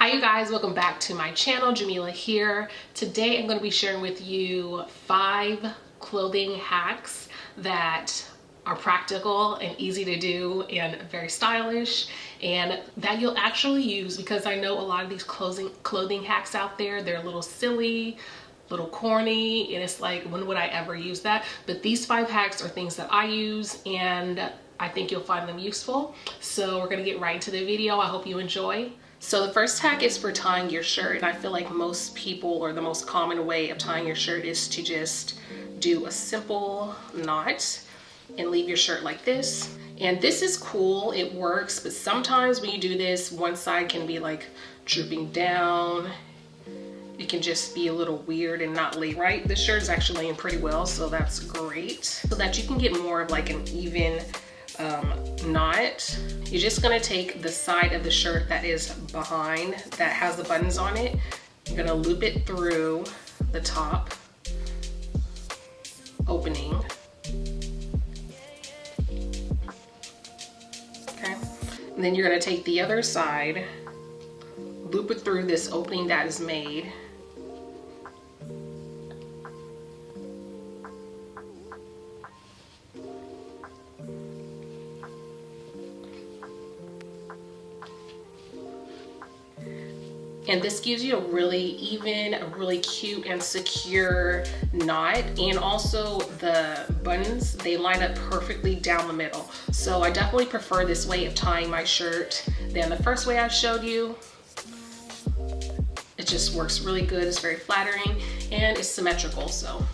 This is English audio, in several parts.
Hi you guys, welcome back to my channel. Jamila here. Today I'm going to be sharing with you 5 clothing hacks that are practical and easy to do and very stylish, and that you'll actually use, because I know a lot of these clothing hacks out there, they're a little silly, a little corny, and it's like, when would I ever use that? But these 5 hacks are things that I use and I think you'll find them useful. So we're gonna get right into the video. I hope you enjoy. So the first hack is for tying your shirt, and I feel like most people, or the most common way of tying your shirt, is to just do a simple knot and leave your shirt like this. And this is cool, it works, but sometimes when you do this, one side can be like drooping down. It can just be a little weird and not lay right. This shirt is actually laying pretty well, so that's great. So that you can get more of like an even knot, you're just gonna take the side of the shirt that is behind, that has the buttons on it. You're gonna loop it through the top opening. Okay, and then you're gonna take the other side, loop it through this opening that is made. And this gives you a really even, a really cute and secure knot. And also the buttons, they line up perfectly down the middle. So I definitely prefer this way of tying my shirt than the first way I showed you. It just works really good, it's very flattering, and it's symmetrical, so.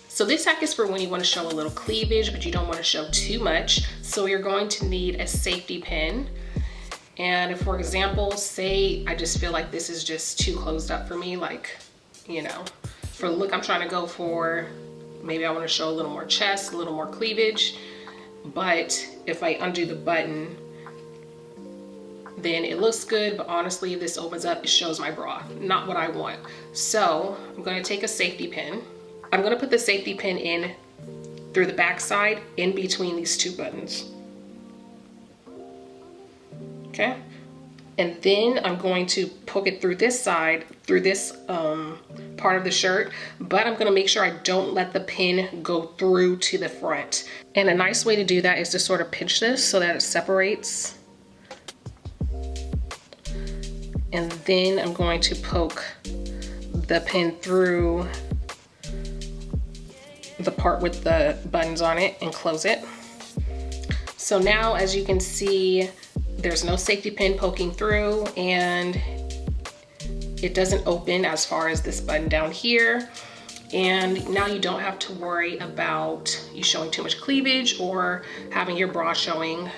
So this hack is for when you want to show a little cleavage, but you don't want to show too much. So you're going to need a safety pin. And if, for example, say I just feel like this is just too closed up for me, like, you know, for the look I'm trying to go for, maybe I want to show a little more chest, a little more cleavage. But if I undo the button, then it looks good, but honestly, if this opens up, it shows my bra, not what I want. So I'm going to take a safety pin. I'm gonna put the safety pin in through the back side, in between these 2 buttons. Okay, and then I'm going to poke it through this side, through this part of the shirt, but I'm gonna make sure I don't let the pin go through to the front. And a nice way to do that is to sort of pinch this so that it separates. And then I'm going to poke the pin through the part with the buttons on it and close it. So now, as you can see, there's no safety pin poking through, and it doesn't open as far as this button down here. And now you don't have to worry about you showing too much cleavage or having your bra showing.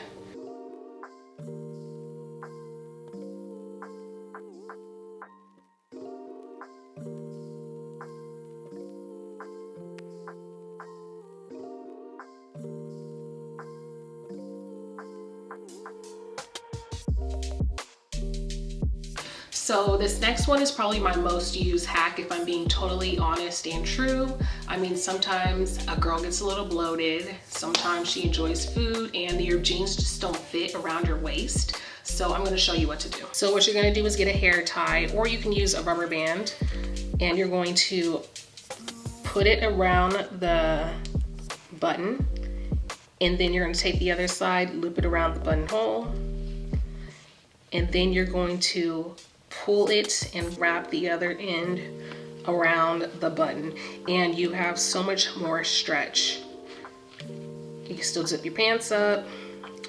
So this next one is probably my most used hack, if I'm being totally honest and true. I mean, sometimes a girl gets a little bloated, sometimes she enjoys food, and your jeans just don't fit around your waist. So I'm gonna show you what to do. So what you're gonna do is get a hair tie, or you can use a rubber band, and you're going to put it around the button, and then you're gonna take the other side, loop it around the buttonhole, and then you're going to pull it and wrap the other end around the button, and you have so much more stretch. You can still zip your pants up,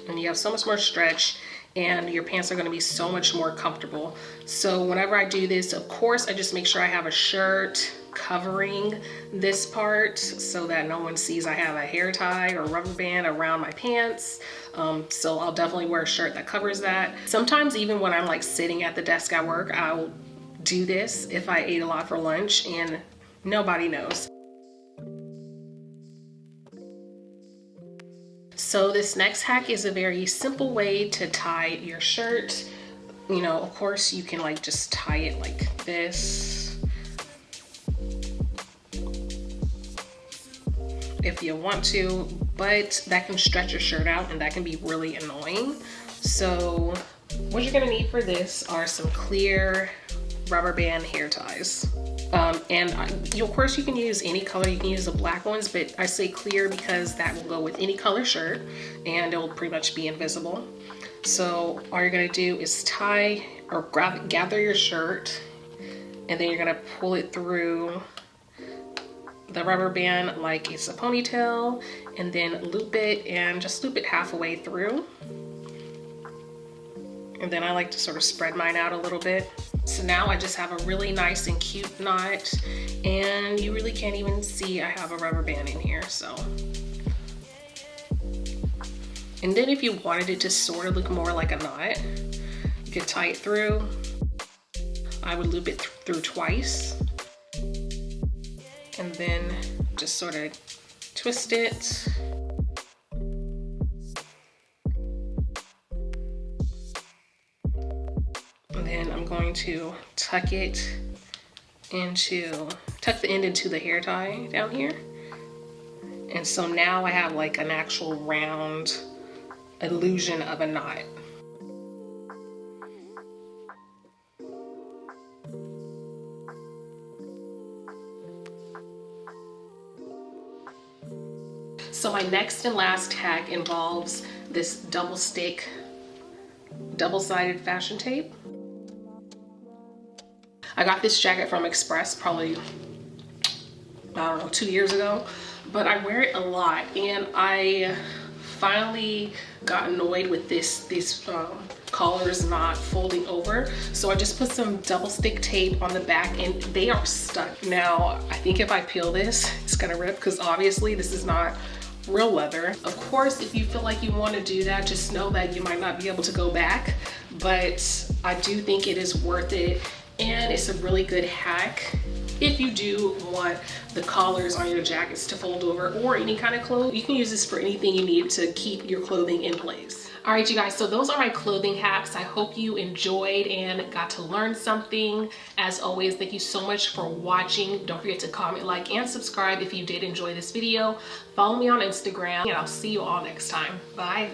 and you have so much more stretch, and your pants are going to be so much more comfortable. So whenever I do this, of course, I just make sure I have a shirt covering this part so that no one sees I have a hair tie or rubber band around my pants. So I'll definitely wear a shirt that covers that. Sometimes even when I'm like sitting at the desk at work, I'll do this if I ate a lot for lunch and nobody knows. So this next hack is a very simple way to tie your shirt. You know, of course you can like just tie it like this if you want to, but that can stretch your shirt out and that can be really annoying. So what you're gonna need for this are some clear rubber band hair ties. Of course you can use any color, you can use the black ones, but I say clear because that will go with any color shirt and it will pretty much be invisible. So all you're gonna do is tie or gather your shirt, and then you're gonna pull it through the rubber band like it's a ponytail, and then loop it and just loop it halfway through. And then I like to sort of spread mine out a little bit. So now I just have a really nice and cute knot, and you really can't even see I have a rubber band in here, so. And then if you wanted it to sort of look more like a knot, you could tie it through. I would loop it through twice, and then just sort of twist it. And then I'm going to tuck the end into the hair tie down here. And so now I have like an actual round illusion of a knot. So my next and last hack involves this double-sided fashion tape. I got this jacket from Express probably, I don't know, 2 years ago, but I wear it a lot, and I finally got annoyed with these collars not folding over. So I just put some double stick tape on the back and they are stuck. Now, I think if I peel this, it's gonna rip because obviously this is not real leather. Of course, if you feel like you want to do that, just know that you might not be able to go back, but I do think it is worth it, and it's a really good hack if you do want the collars on your jackets to fold over or any kind of clothes. You can use this for anything you need to keep your clothing in place. All right, you guys, so those are my clothing hacks. I hope you enjoyed and got to learn something. As always, thank you so much for watching. Don't forget to comment, like, and subscribe if you did enjoy this video. Follow me on Instagram, and I'll see you all next time. Bye.